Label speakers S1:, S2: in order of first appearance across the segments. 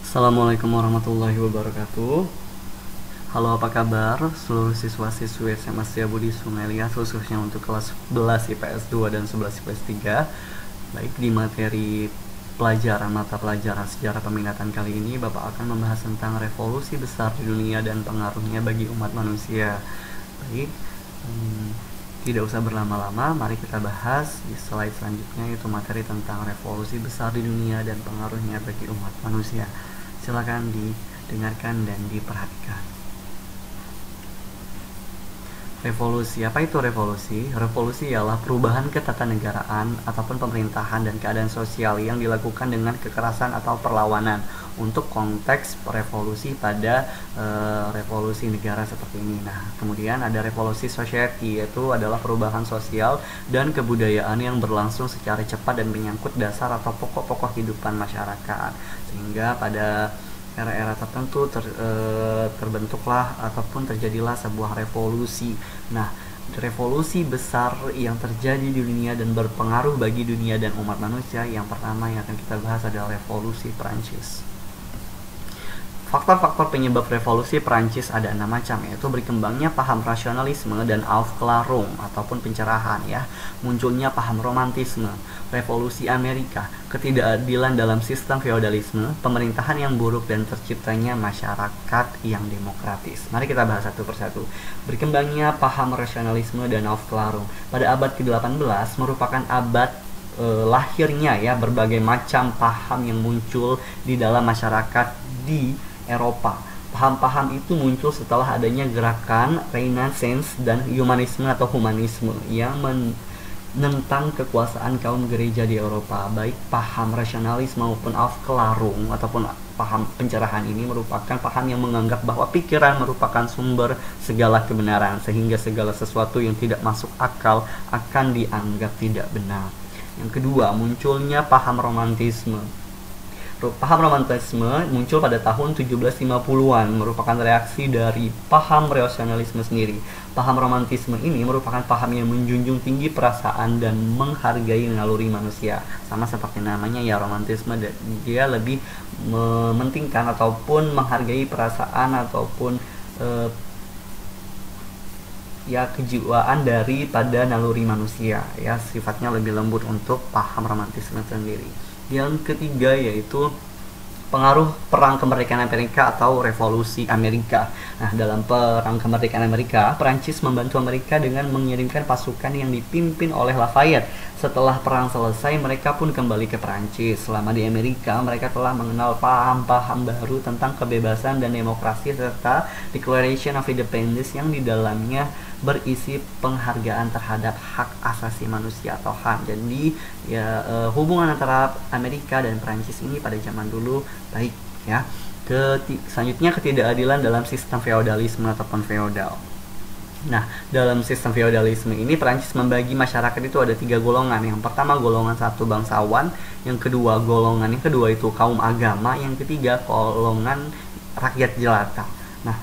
S1: Assalamualaikum warahmatullahi wabarakatuh. Halo, apa kabar seluruh siswa-siswi SMA Setiabudi Sungai Liat, khususnya untuk kelas 11 IPS 2 dan 11 IPS 3. Baik, di materi mata pelajaran sejarah peminatan kali ini, Bapak akan membahas tentang revolusi besar di dunia dan pengaruhnya bagi umat manusia. Baik, tidak usah berlama-lama, mari kita bahas di slide selanjutnya, yaitu materi tentang revolusi besar di dunia dan pengaruhnya bagi umat manusia. Silakan didengarkan dan diperhatikan. Revolusi, apa itu revolusi? Revolusi ialah perubahan ketatanegaraan ataupun pemerintahan dan keadaan sosial yang dilakukan dengan kekerasan atau perlawanan. Untuk konteks revolusi pada revolusi negara seperti ini. Nah, kemudian ada revolusi society, yaitu adalah perubahan sosial dan kebudayaan yang berlangsung secara cepat dan menyangkut dasar atau pokok-pokok kehidupan masyarakat. Sehingga pada era-era tertentu terbentuklah ataupun terjadilah sebuah revolusi. Nah, revolusi besar yang terjadi di dunia dan berpengaruh bagi dunia dan umat manusia, yang pertama yang akan kita bahas adalah revolusi Perancis. Faktor-faktor penyebab revolusi Perancis ada 6 macam, yaitu berkembangnya paham rasionalisme dan Aufklärung ataupun pencerahan, ya, munculnya paham romantisme, revolusi Amerika, ketidakadilan dalam sistem feodalisme, pemerintahan yang buruk dan terciptanya masyarakat yang demokratis. Mari kita bahas satu persatu. Berkembangnya paham rasionalisme dan Aufklärung pada abad ke-18 merupakan abad lahirnya, ya, berbagai macam paham yang muncul di dalam masyarakat di Eropa. Paham-paham itu muncul setelah adanya gerakan Renaissance dan humanisme yang menentang kekuasaan kaum gereja di Eropa. Baik paham rasionalis maupun Aufklärung ataupun paham pencerahan ini merupakan paham yang menganggap bahwa pikiran merupakan sumber segala kebenaran, sehingga segala sesuatu yang tidak masuk akal akan dianggap tidak benar. Yang kedua, munculnya paham romantisme. Paham romantisme muncul pada tahun 1750-an, merupakan reaksi dari paham rasionalisme sendiri. Paham romantisme ini merupakan paham yang menjunjung tinggi perasaan dan menghargai naluri manusia. Sama seperti namanya, ya, romantisme, dia lebih mementingkan ataupun menghargai perasaan ataupun kejiwaan daripada naluri manusia, ya, sifatnya lebih lembut untuk paham romantisme sendiri. Yang ketiga yaitu pengaruh perang kemerdekaan Amerika atau revolusi Amerika. Nah, dalam perang kemerdekaan Amerika, Perancis membantu Amerika dengan mengirimkan pasukan yang dipimpin oleh Lafayette. Setelah perang selesai, mereka pun kembali ke Perancis. Selama di Amerika, mereka telah mengenal paham-paham baru tentang kebebasan dan demokrasi serta Declaration of Independence yang di dalamnya berisi penghargaan terhadap hak asasi manusia atau HAM. Jadi, hubungan antara Amerika dan Perancis ini pada zaman dulu baik, ya. Selanjutnya, ketidakadilan dalam sistem feodalisme ataupun feodal. Nah, dalam sistem feodalisme ini Perancis membagi masyarakat itu ada 3 golongan. Yang pertama golongan 1 bangsawan, yang kedua itu kaum agama, yang ketiga golongan rakyat jelata. Nah,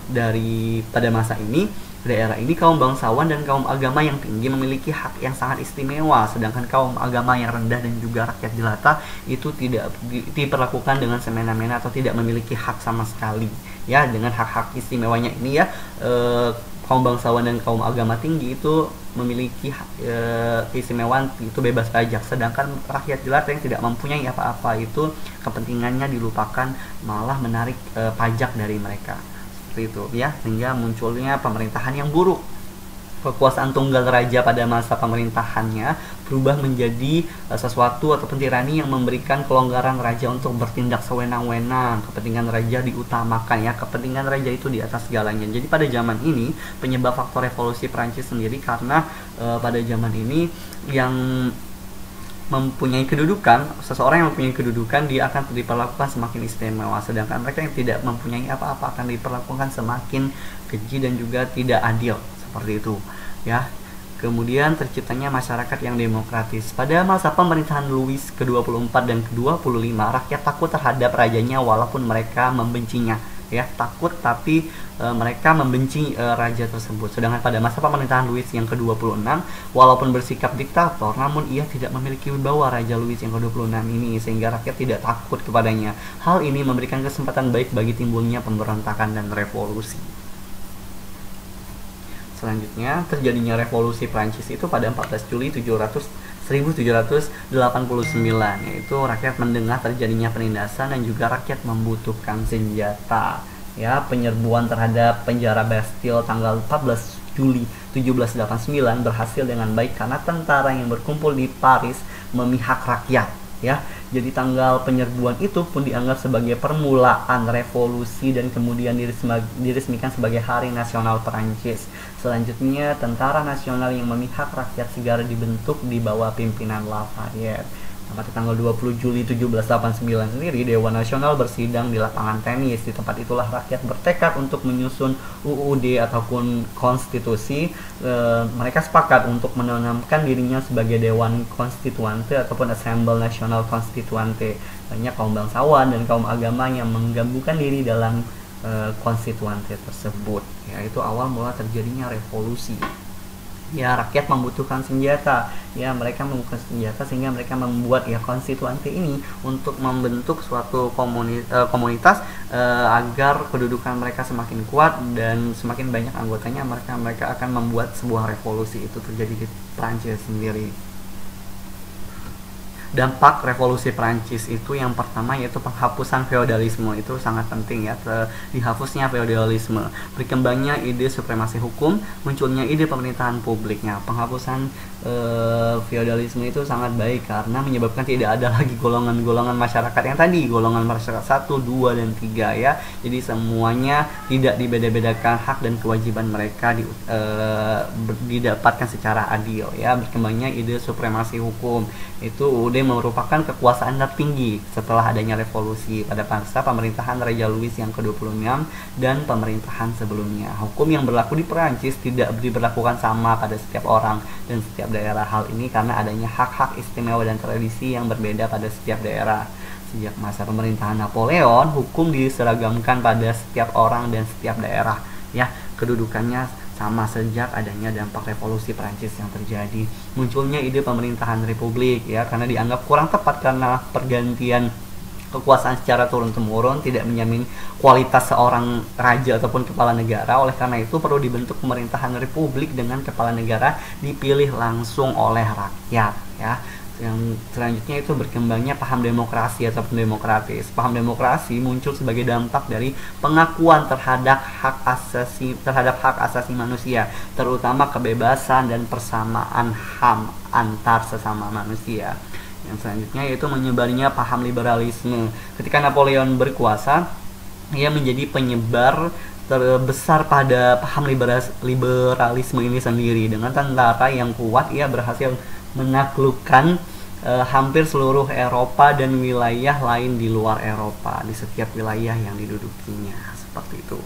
S1: pada masa ini, daerah ini kaum bangsawan dan kaum agama yang tinggi memiliki hak yang sangat istimewa, sedangkan kaum agama yang rendah dan juga rakyat jelata itu tidak diperlakukan dengan semena-mena atau tidak memiliki hak sama sekali. Ya, dengan hak-hak istimewanya ini, ya, kaum bangsawan dan kaum agama tinggi itu memiliki keistimewaan, itu bebas pajak, sedangkan rakyat jelata yang tidak mempunyai apa-apa itu kepentingannya dilupakan, malah menarik pajak dari mereka. Itu, ya, sehingga munculnya pemerintahan yang buruk. Kekuasaan tunggal raja pada masa pemerintahannya berubah menjadi sesuatu ataupun tirani yang memberikan kelonggaran raja untuk bertindak sewenang-wenang. Kepentingan raja diutamakan, ya, kepentingan raja itu di atas segalanya. Jadi pada zaman ini penyebab faktor revolusi Perancis sendiri karena pada zaman ini yang seseorang yang mempunyai kedudukan dia akan diperlakukan semakin istimewa, sedangkan mereka yang tidak mempunyai apa-apa akan diperlakukan semakin keji dan juga tidak adil, seperti itu, ya. Kemudian terciptanya masyarakat yang demokratis. Pada masa pemerintahan Louis ke-24 dan ke-25, rakyat takut terhadap rajanya walaupun mereka membencinya, ya, takut tapi mereka membenci raja tersebut. Sedangkan pada masa pemerintahan Louis yang ke-26, walaupun bersikap diktator, namun ia tidak memiliki wibawa Raja Louis yang ke-26 ini, sehingga rakyat tidak takut kepadanya. Hal ini memberikan kesempatan baik bagi timbulnya pemberontakan dan revolusi. Selanjutnya, terjadinya revolusi Prancis itu pada 14 Juli 1789, yaitu rakyat mendengar terjadinya penindasan dan juga rakyat membutuhkan senjata. Ya, penyerbuan terhadap penjara Bastille tanggal 14 Juli 1789 berhasil dengan baik karena tentara yang berkumpul di Paris memihak rakyat. Ya, jadi tanggal penyerbuan itu pun dianggap sebagai permulaan revolusi dan kemudian diresmikan sebagai Hari Nasional Perancis. Selanjutnya, Tentara Nasional yang memihak rakyat segera dibentuk di bawah pimpinan Lafayette. Pada tanggal 20 Juli 1789 sendiri, Dewan Nasional bersidang di lapangan tenis. Di tempat itulah rakyat bertekad untuk menyusun UUD ataupun konstitusi. Mereka sepakat untuk menanamkan dirinya sebagai Dewan Konstituante ataupun Assemble National Constituante. Banyak kaum bangsawan dan kaum agama yang menggabungkan diri dalam konstituante tersebut. Ya, itu awal mula terjadinya revolusi. Ya, rakyat membutuhkan senjata. Ya, mereka membutuhkan senjata sehingga mereka membuat ya konstituante ini untuk membentuk suatu komunitas agar kedudukan mereka semakin kuat dan semakin banyak anggotanya, mereka akan membuat sebuah revolusi. Itu terjadi di Prancis sendiri. Dampak revolusi Prancis itu yang pertama yaitu penghapusan feodalisme. Itu sangat penting ya, dihapusnya feodalisme, berkembangnya ide supremasi hukum, munculnya ide pemerintahan publiknya. Penghapusan feodalisme itu sangat baik karena menyebabkan tidak ada lagi golongan-golongan masyarakat yang tadi, golongan masyarakat 1, 2, dan 3 ya. Jadi semuanya tidak dibeda-bedakan, hak dan kewajiban mereka didapatkan secara adil ya. Berkembangnya ide supremasi hukum. Itu udah merupakan kekuasaan tertinggi setelah adanya revolusi pada masa pemerintahan Raja Louis yang ke-26 dan pemerintahan sebelumnya. Hukum yang berlaku di Perancis tidak diberlakukan sama pada setiap orang dan setiap daerah. Hal ini karena adanya hak-hak istimewa dan tradisi yang berbeda pada setiap daerah. Sejak masa pemerintahan Napoleon, hukum diseragamkan pada setiap orang dan setiap daerah ya. Kedudukannya sama. Sejak adanya dampak revolusi Prancis yang terjadi, munculnya ide pemerintahan republik ya, karena dianggap kurang tepat karena pergantian kekuasaan secara turun-temurun tidak menjamin kualitas seorang raja ataupun kepala negara. Oleh karena itu perlu dibentuk pemerintahan republik dengan kepala negara dipilih langsung oleh rakyat ya. Yang selanjutnya itu berkembangnya paham demokrasi ataupun demokratis. Paham demokrasi muncul sebagai dampak dari pengakuan terhadap hak asasi manusia, terutama kebebasan dan persamaan HAM antar sesama manusia. Yang selanjutnya yaitu menyebarnya paham liberalisme. Ketika Napoleon berkuasa, ia menjadi penyebar terbesar pada paham liberalisme ini sendiri. Dengan tentara yang kuat, ia berhasil menaklukkan hampir seluruh Eropa dan wilayah lain di luar Eropa di setiap wilayah yang didudukinya, seperti itu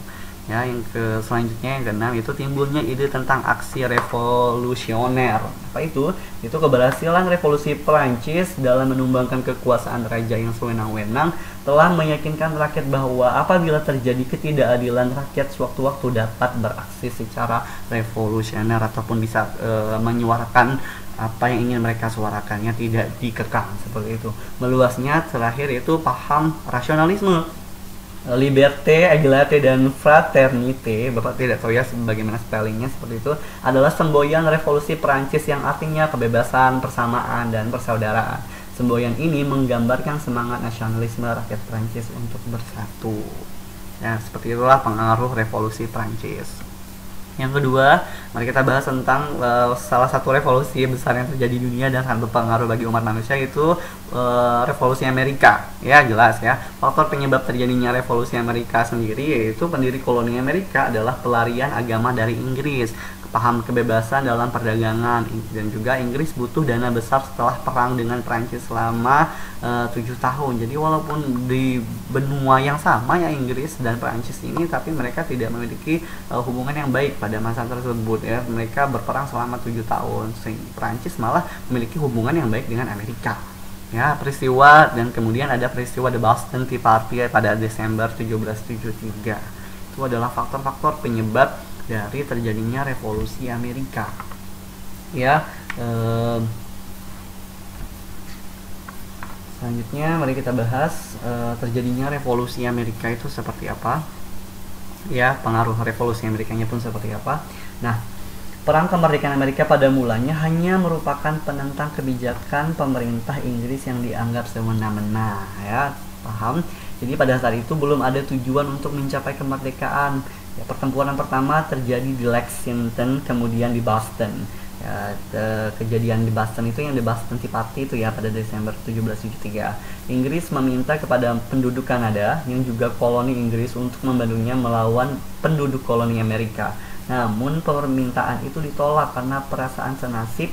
S1: ya. Yang selanjutnya yang keenam itu timbulnya ide tentang aksi revolusioner. Apa itu? Itu keberhasilan revolusi Prancis dalam menumbangkan kekuasaan raja yang sewenang-wenang telah meyakinkan rakyat bahwa apabila terjadi ketidakadilan, rakyat sewaktu-waktu dapat beraksi secara revolusioner ataupun bisa menyuarakan apa yang ingin mereka suarakannya, tidak dikekang seperti itu. Meluasnya terakhir itu paham rasionalisme. Liberté, égalité, dan fraternité, Bapak tidak tahu ya bagaimana spellingnya, seperti itu, adalah semboyan revolusi Prancis yang artinya kebebasan, persamaan, dan persaudaraan. Semboyan ini menggambarkan semangat nasionalisme rakyat Prancis untuk bersatu. Ya, seperti itulah pengaruh revolusi Prancis. Yang kedua, mari kita bahas tentang salah satu revolusi besar yang terjadi di dunia dan sangat berpengaruh bagi umat manusia, yaitu revolusi Amerika. Ya, jelas ya. Faktor penyebab terjadinya revolusi Amerika sendiri yaitu pendiri koloni Amerika adalah pelarian agama dari Inggris, paham kebebasan dalam perdagangan, dan juga Inggris butuh dana besar setelah perang dengan Prancis selama 7 tahun. Jadi walaupun di benua yang sama ya, Inggris dan Prancis ini, tapi mereka tidak memiliki hubungan yang baik pada masa tersebut ya. Mereka berperang selama 7 tahun, sehingga Prancis malah memiliki hubungan yang baik dengan Amerika. Ya, peristiwa dan kemudian ada peristiwa The Boston Tea Party pada Desember 1773. Itu itu adalah faktor-faktor penyebab dari terjadinya revolusi Amerika. Ya, selanjutnya mari kita bahas terjadinya revolusi Amerika itu seperti apa. Ya, pengaruh revolusi Amerikanya pun seperti apa. Nah, perang kemerdekaan Amerika pada mulanya hanya merupakan penentang kebijakan pemerintah Inggris yang dianggap semena-mena, ya, paham? Jadi pada saat itu belum ada tujuan untuk mencapai kemerdekaan. Ya, pertempuran pertama terjadi di Lexington, kemudian di Boston. Ya, kejadian di Boston itu yang di Boston Tea Party itu ya pada Desember 1773. Inggris meminta kepada penduduk Kanada yang juga koloni Inggris untuk membantunya melawan penduduk koloni Amerika. Namun permintaan itu ditolak karena perasaan senasib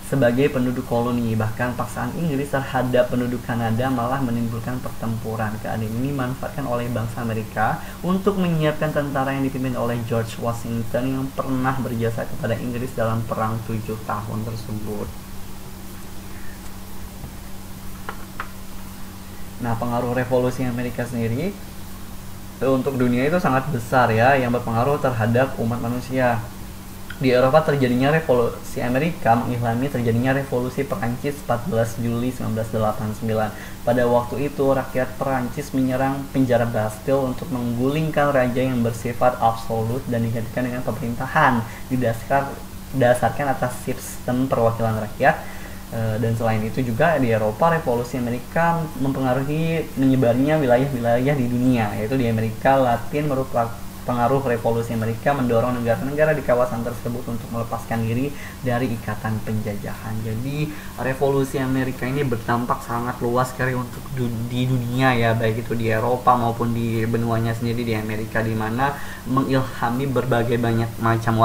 S1: sebagai penduduk koloni. Bahkan paksaan Inggris terhadap penduduk Kanada malah menimbulkan pertempuran. Keadaan ini dimanfaatkan oleh bangsa Amerika untuk menyiapkan tentara yang dipimpin oleh George Washington yang pernah berjasa kepada Inggris dalam perang 7 tahun tersebut. Nah, pengaruh revolusi Amerika sendiri untuk dunia itu sangat besar ya, yang berpengaruh terhadap umat manusia. Di Eropa terjadinya revolusi Amerika mengilhami terjadinya revolusi Perancis 14 Juli 1989. Pada waktu itu rakyat Perancis menyerang penjara Bastille untuk menggulingkan raja yang bersifat absolut dan digantikan dengan pemerintahan didasarkan atas sistem perwakilan rakyat. Dan selain itu juga di Eropa revolusi Amerika mempengaruhi menyebarnya wilayah-wilayah di dunia, yaitu di Amerika Latin. Merupakan pengaruh revolusi Amerika mendorong negara-negara di kawasan tersebut untuk melepaskan diri dari ikatan penjajahan. Jadi revolusi Amerika ini berdampak sangat luas sekali untuk di dunia ya, baik itu di Eropa maupun di benuanya sendiri di Amerika, di mana mengilhami berbagai banyak macam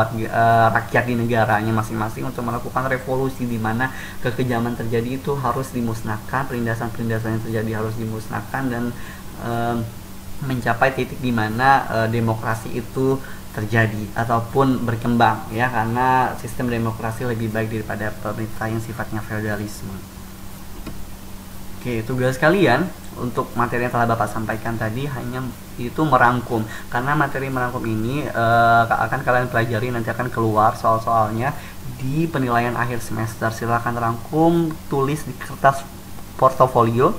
S1: rakyat di negaranya masing-masing untuk melakukan revolusi, di mana kekejaman terjadi itu harus dimusnahkan, perindasan-perindasan yang terjadi harus dimusnahkan, dan mencapai titik di mana demokrasi itu terjadi ataupun berkembang ya, karena sistem demokrasi lebih baik daripada pemerintah yang sifatnya feodalisme. Oke, tugas kalian untuk materi yang telah Bapak sampaikan tadi hanya itu merangkum, karena materi merangkum ini akan kalian pelajari, nanti akan keluar soal-soalnya di penilaian akhir semester. Silahkan rangkum, tulis di kertas portofolio,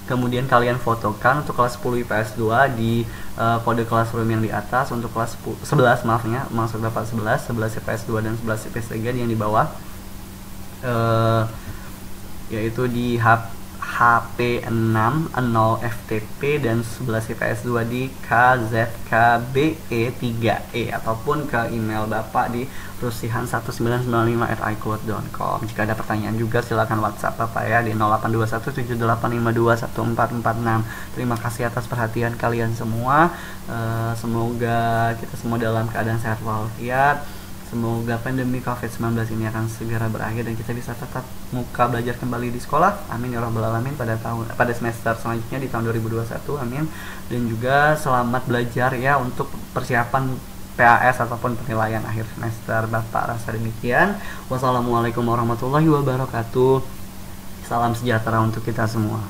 S1: kemudian kalian fotokan untuk kelas 10 IPS 2 di kode classroom yang di atas. Untuk kelas 11 maafnya, maksud Bapak 11 IPS 2 dan 11 IPS 3 yang di bawah, yaitu di HP 6 0 FTP dan 11 IPS 2 di KZKBE3E ataupun ke email Bapak di rusihan1995@icloud.com. Jika ada pertanyaan juga silakan WhatsApp Bapak ya di 082178521446. Terima kasih atas perhatian kalian semua. Semoga kita semua dalam keadaan sehat walafiat. Semoga pandemi COVID-19 ini akan segera berakhir dan kita bisa tatap muka belajar kembali di sekolah. Amin ya rabbal alamin pada semester selanjutnya di tahun 2021. Amin. Dan juga selamat belajar ya untuk persiapan PAS ataupun penilaian akhir semester. Bapak rasa demikian. Wassalamualaikum warahmatullahi wabarakatuh. Salam sejahtera untuk kita semua.